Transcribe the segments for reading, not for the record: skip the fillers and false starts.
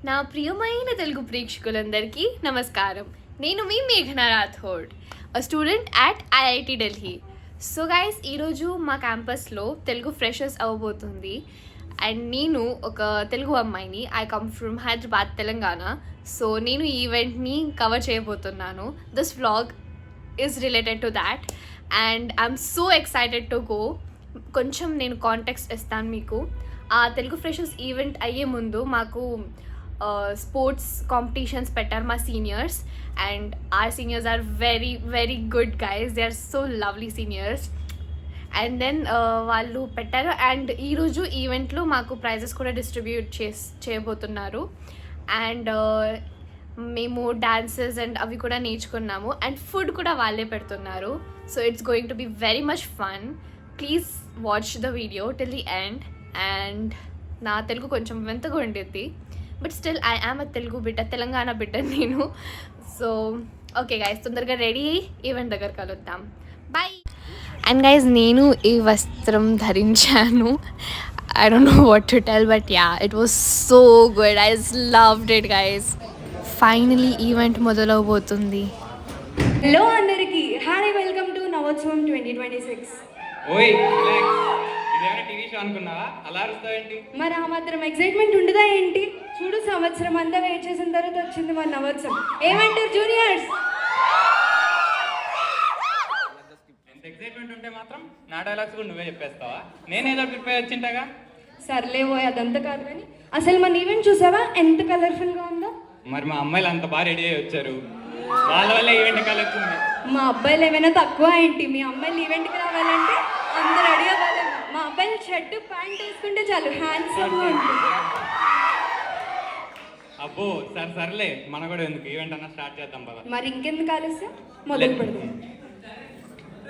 నా ప్రియమైన తెలుగు ప్రేక్షకులందరికీ నమస్కారం. నేను మీ మేఘనా Rathod, student at IIT Delhi. So guys, ఈరోజు మా క్యాంపస్లో తెలుగు ఫ్రెషర్స్ అవ్వబోతుంది. అండ్ నేను ఒక తెలుగు అమ్మాయిని. I come from Hyderabad, Telangana. So నేను ఈ ఈవెంట్ని కవర్ చేయబోతున్నాను. This vlog is related to that and I'm so excited to go. కొంచెం నేను కాంటెక్స్ట్ ఇస్తాను మీకు. ఆ తెలుగు ఫ్రెషర్స్ ఈవెంట్ అయ్యే ముందు మాకు స్పోర్ట్స్ కాంపిటీషన్స్ పెట్టారు మా seniors. And our seniors are very very good guys. They are so lovely seniors. And then వాళ్ళు పెట్టారు. అండ్ ఈరోజు ఈవెంట్లో మాకు ప్రైజెస్ కూడా డిస్ట్రిబ్యూట్ చేయబోతున్నారు. అండ్ మేము డాన్సెస్ అండ్ అవి కూడా నేర్చుకున్నాము. అండ్ ఫుడ్ కూడా వాళ్ళే పెడుతున్నారు. So it's going to be very much fun. Please watch the video till the end. And నా తెలుగు కొంచెం వింతగా ఉండేది, but still I am a Telugu బిడ్డ, తెలంగాణ బిడ్డ నేను. సో ఓకే గైస్, తొందరగా రెడీ అయ్యి ఈవెంట్ దగ్గర కలుద్దాం. బాయ్. అండ్ గైస్, నేను ఈ వస్త్రం ధరించాను. I don't know what to tell, but yeah, it was so good. I loved it guys. Finally event మొదలవబోతుంది. Hello అందరికి, హాయ్, వెల్కమ్ టు నవోత్సవం 2026. ఓయ్ ఇదేమైనా టీవీ షో అనుకున్నావా? అలా అరుస్తావేంటి? మరి ఆ మాత్రం ఎక్సైట్మెంట్ ఉండదా ఏంటి? చూడు, సంవత్సరం అంతా వెయిట్ చేసిన తర్వాత వచ్చింది మన నవోత్సవం. ఏమంటారు జూనియర్స్? ఎంత ఎక్సైట్మెంట్ ఉంటే మాత్రం నా డైలాగ్స్ కూడా నువ్వే చెప్పేస్తావా? నేనేదో ప్రిపేర్ వచ్చింటాగా. సర్లేవో, అదంతా కాదు. కానీ అసలు మన ఈవెంట్ చూసావా ఎంత కలర్ఫుల్గా ఉందో? మరి మా అమ్మాయిలు అంత బాగా రెడీ అయ్యి వచ్చారు, వాళ్ళ వల్ల ఈవెంట్ కలొచ్చింది. మా అబ్బాయిలు ఏమైనా తక్కువ ఏంటి? మీ అమ్మాయిలు ఈవెంట్కి రావాలంటే అందరు రెడీ అవ్వాలి. మా అబ్బాయిలు షర్ట్ ప్యాంట్ వేసుకుంటే చాలు, హ్యాండ్సమ్గా ఉంటుంది. అబ్బో సర్లే, మన కూడా ఎందుకు ఈవెంట్ అన్నా స్టార్ట్ చేద్దాం పద. మరి ఇంకెందుకు ఆలస్యం, మొదలు పెడదాం.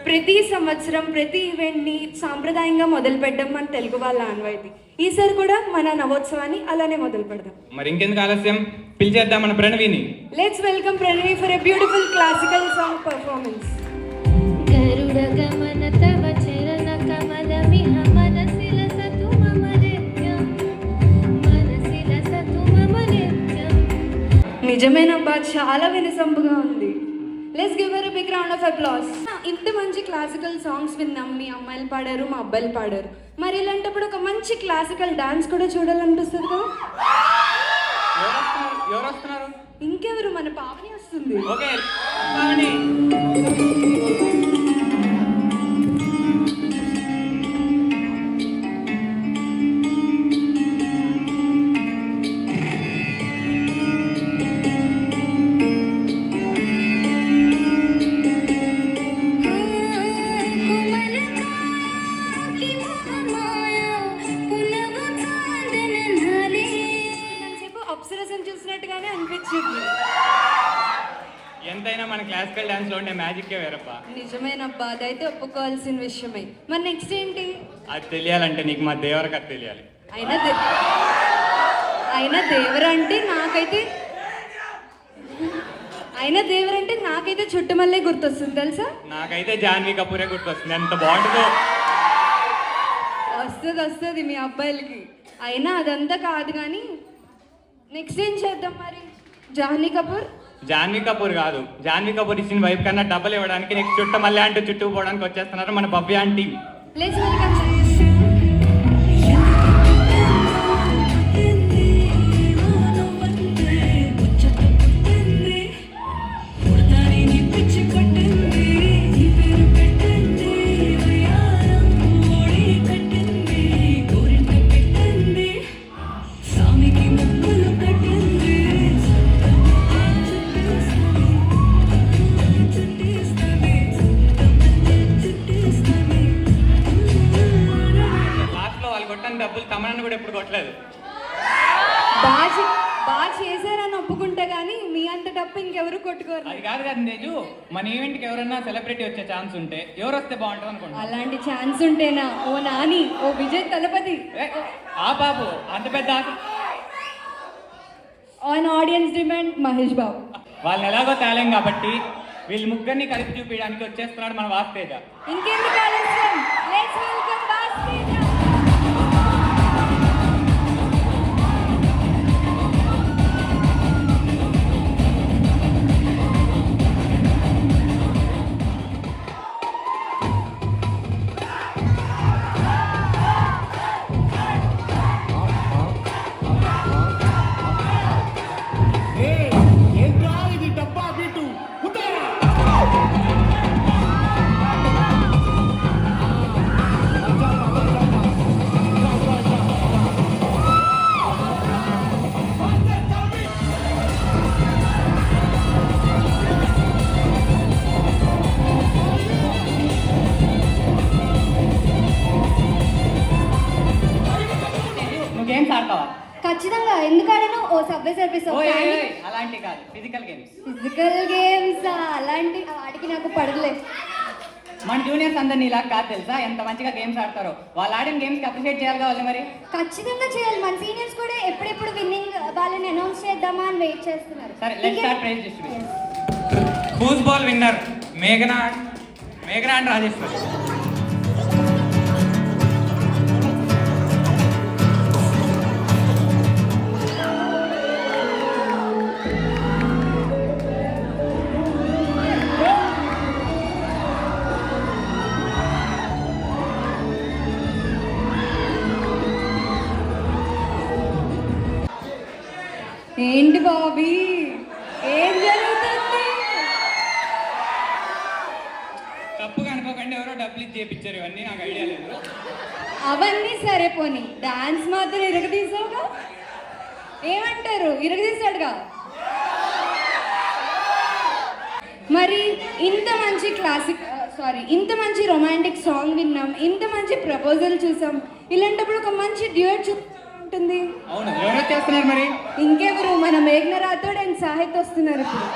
ప్రతి సంవత్సరం ప్రతి ఈవెంట్ని సాంప్రదాయంగా మొదలు పెట్టడం మన తెలుగు వాళ్ళ ఆనవాయితీ. ఈసారి కూడా మన నవోత్సవాన్ని అలానే మొదలు పెడదాం. మరి ఇంకెందుకు ఆలస్యం, పిలిచేద్దాం మన ప్రణవిని. Let's welcome Pranavi for a beautiful classical song performance. గరుడ గమన తవ చరణ కమలమిహ మనసిల సతు మమ నిత్యం, మనసిల సతు మమ నిత్యం. నిజమేనబ్బా, చాలా వినసొంపుగా ఉంది. Let's give her a big round of applause. ఇంత మంచి క్లాసికల్ సాంగ్స్ విన్నాం. మీ అమ్మాయిలు పాడారు, మా అబ్బాయిలు పాడారు. మరి ఇలాంటప్పుడు ఒక మంచి క్లాసికల్ డాన్స్ కూడా చూడాలనిపిస్తుంది కదా. ఎవరు వస్తున్నారు? ఇంకెవరు, మన పావని వస్తుంది. ఓకే పావని. చూసినట్టుగానే అనిపించింది. ఎంతైనా మన క్లాసికల్ డాన్స్ లో ఉండే మ్యాజిక్కే వేరప్ప. నిజమేనబ్బా, అదైతే ఒప్పుకోవాల్సిన విషయమే. మరి నెక్స్ట్ ఏంటి? అది తెలియాలంటే నీకు మా దేవర కథ తెలియాలి. అయినా దేవరంటే నాకైతే చుట్టుమల్లే గుర్తొస్తుంది తెలుసా. నాకైతే జాన్వీ కపూరే గుర్తొస్తుంది. ఎంత బాగుంటుందో. వస్తుంది మీ అబ్బాయిలకి. అయినా అదంతా కాదు కానీ నెక్స్ట్ ఏం చేద్దాం మరి? జాన్వీ కపూర్ కాదు, జాన్వీ కపూర్ ఇచ్చిన వైపు కన్నా డబ్బులు ఇవ్వడానికి నెక్స్ట్ చుట్టమల్లె అంటూ చుట్టుకుపోవడానికి వచ్చేస్తున్నారు మన భవ్య ఆంటీ. Please welcome. డబ్బులు తమనని కూడా ఎప్పుడు కొట్టలేదు. బాగా చేశారని ఒప్పుకుంటా కానీ మీ అంత డబ్బు ఇంకెవరు కొట్టుకోరు. అది కాదు కదా తేజు, మన ఈవెంట్కి ఎవరైనా సెలబ్రిటీ వచ్చే ఛాన్స్ ఉంటే ఎవరు వస్తే బాగుంటుంది అనుకుంటా. అలాంటి ఛాన్స్ ఉంటేనా? ఓ నాని, ఓ విజయ్ తలపతి. ఆ బాబు అంత పెద్ద on audience demand Mahesh Babu. వాళ్ళని ఎలాగో తేలేం కాబట్టి వీళ్ళు ముగ్గురిని కలిపి చూపించడానికి వచ్చేస్తున్నాడు మన వాస్తేజ. ఇంకెందుకు ఆలస్యం, లెట్స్ వెల్కమ్ వాస్తేజ. సబ్వే సర్ఫీస్ అలాంటి కాదు, ఫిజికల్ గేమ్స్. ఫిజికల్ గేమ్స్ అలాంటి వాటికి నాకు పడలే. మన జూనియర్స్ అందరినీ ఇలా కాదు తెలుసా, ఎంత మంచిగా గేమ్స్ ఆడతారో. వాళ్ళు ఆడిన గేమ్స్ కి అప్రిషియేట్ చేయాలి కావాలి మరి. ఖచ్చితంగా చేయాలి. మన సీనియర్స్ కూడా ఎప్పుడెప్పుడు విన్నింగ్ వాళ్ళని అనౌన్స్ చేద్దామా అని వెయిట్ చేస్తున్నారు. సరే, let's start prize distribution. Foosball winner మేఘనా అండ్ రాజేశ్వరి. ఏంటి బాబీ, ఏం జరుగుతుంది? తప్పుగా అనుకోకండి, ఎవరో డబ్బులు ఇచ్చి చేయించారు. ఇవన్నీ నాకు ఐడియా లేదు. అవన్నీ సరే పోనీ, డాన్స్ మాత్రం ఇరగదీసావుగా. ఏమంటారు, ఇరగదీసాడుగా. మరి ఇంత మంచి ఇంత మంచి రొమాంటిక్ సాంగ్ విన్నాం, ఇంత మంచి ప్రపోజల్ చూసాం. ఇలాంటప్పుడు ఒక మంచి డ్యూయట్ ఉంటుంది. అవును, ఎవరో చేస్తున్నారు మరి. ఇంకెవరు, మన మేఘనా రాథోడ్ అండ్ సాహిత్ వస్తున్నారు ఇప్పుడు.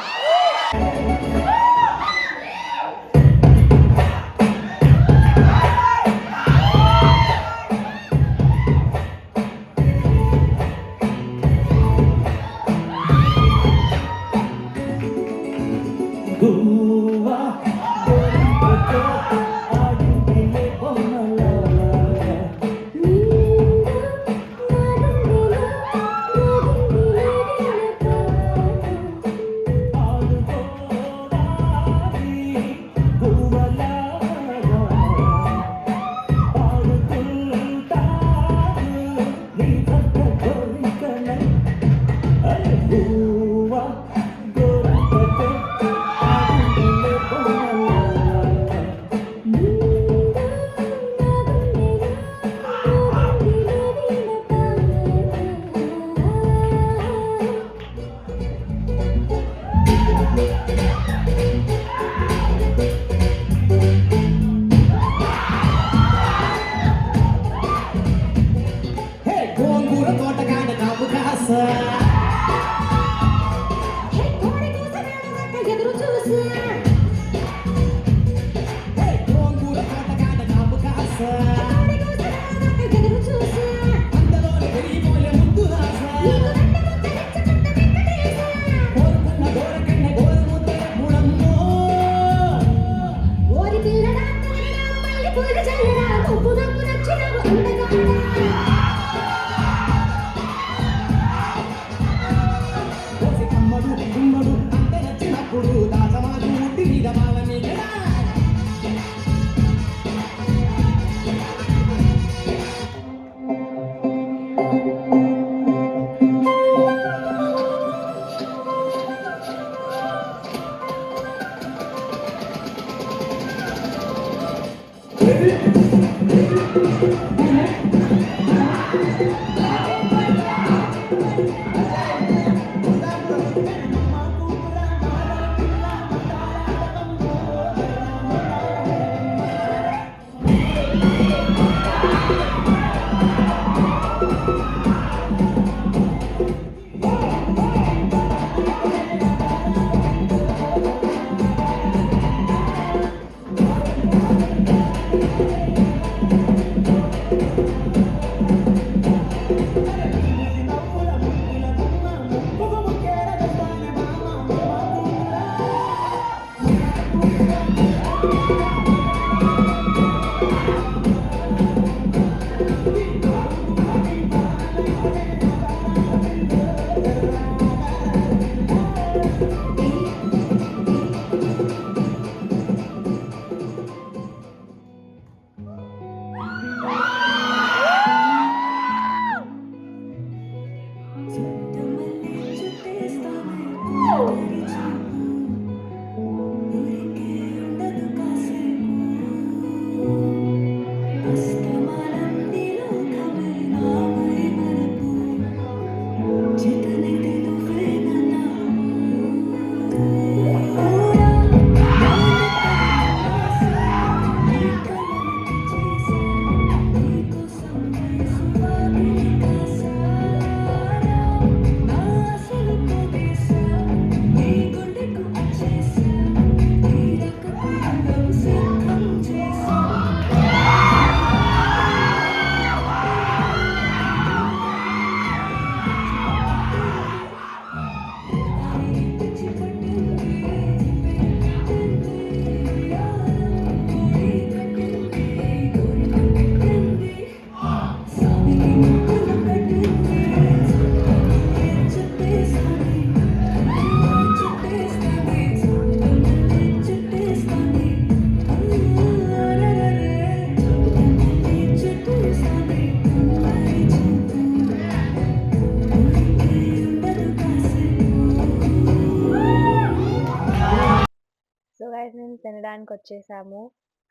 తినడానికి వచ్చేసాము.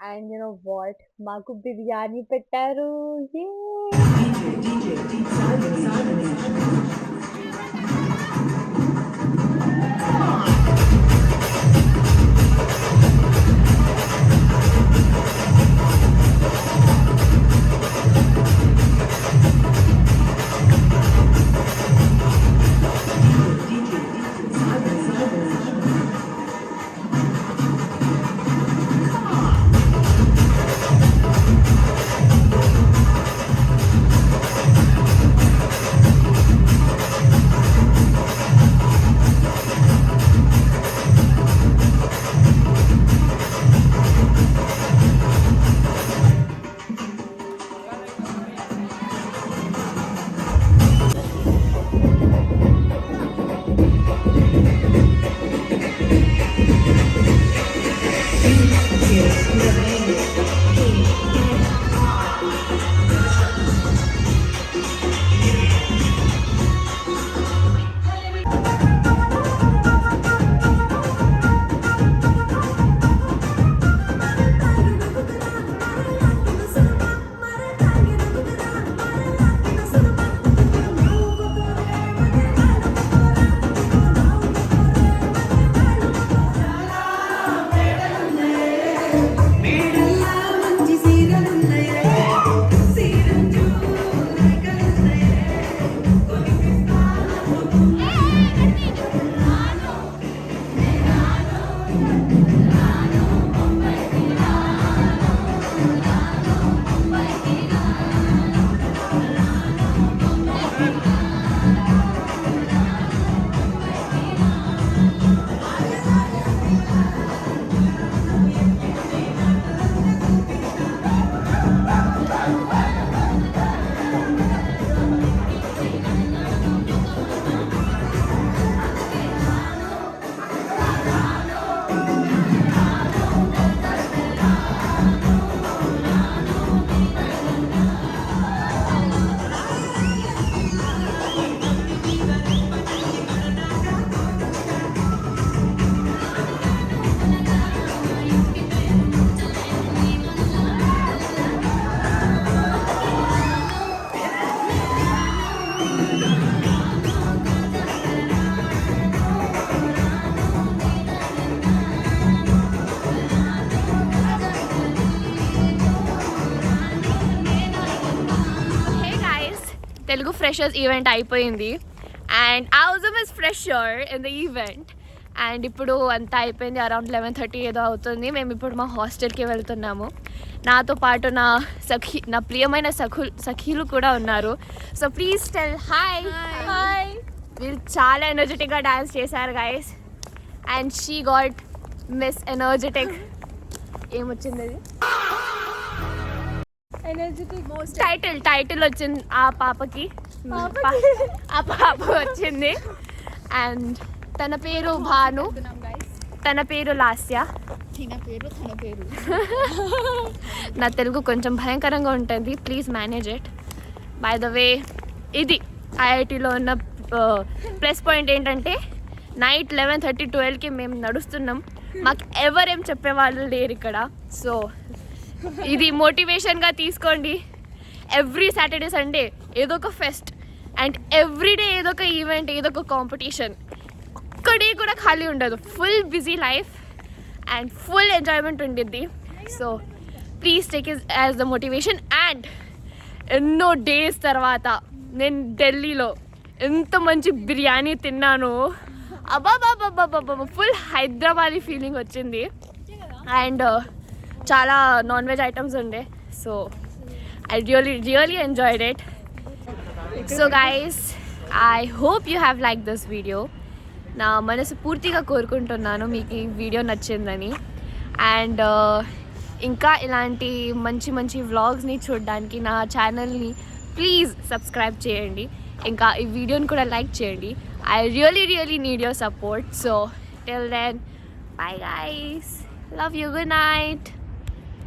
అండ్ యు నో వాట్, మాకు బిర్యానీ పెట్టారు. తెలుగు ఫ్రెషర్స్ ఈవెంట్ అయిపోయింది and Azam is fresher in the event. And ఇప్పుడు అంతా అయిపోయింది, అరౌండ్ 11:30 ఏదో అవుతుంది. మేము ఇప్పుడు మా హాస్టల్కి వెళ్తున్నాము. నాతో పాటు నా ప్రియమైన సఖీలు కూడా ఉన్నారు. So please tell hi. Hi. వీళ్ళు చాలా ఎనర్జెటిక్గా డాన్స్ చేశారు guys. And she got miss energetic. ఏమొచ్చింది అది? టైటిల్ వచ్చింది ఆ పాపకి. ఆ పాప వచ్చింది. అండ్ తన పేరు భాను, తన పేరు లాస్య. నా తెలుగు కొంచెం భయంకరంగా ఉంటుంది, please manage it. By the way, ఇది ఐఐటీలో ఉన్న ప్లస్ పాయింట్ ఏంటంటే నైట్ 11:30 12కి మేము నడుస్తున్నాం. మాకు ఎవరేం చెప్పేవాళ్ళు లేరు ఇక్కడ. సో ఇది మోటివేషన్గా తీసుకోండి. ఎవ్రీ సాటర్డే సండే ఏదో ఒక ఫెస్ట్ అండ్ ఎవ్రీడే ఏదో ఒక ఈవెంట్, ఏదో ఒక కాంపిటీషన్. ఒక్కడే కూడా ఖాళీ ఉండదు. Full busy life and full enjoyment ఉండిద్ది. So please take it as the motivation. And ఎన్నో డేస్ తర్వాత నేను ఢిల్లీలో ఎంత మంచి బిర్యానీ తిన్నాను. అబ్బాబాబాబాబాబా, ఫుల్ హైదరాబాదీ ఫీలింగ్ వచ్చింది. అండ్ చాలా నాన్ వెజ్ ఐటమ్స్ ఉండే. So I really enjoyed it. So guys, I hope you have liked this video. నా మనసు పూర్తిగా కోరుకుంటున్నాను మీకు ఈ వీడియో నచ్చిందని. అండ్ ఇంకా ఇలాంటి మంచి మంచి వ్లాగ్స్ని చూడడానికి నా ఛానల్ని ప్లీజ్ సబ్స్క్రైబ్ చేయండి. ఇంకా ఈ వీడియోని కూడా లైక్ చేయండి. I really need your support. So till then, bye guys. Love you. Good night.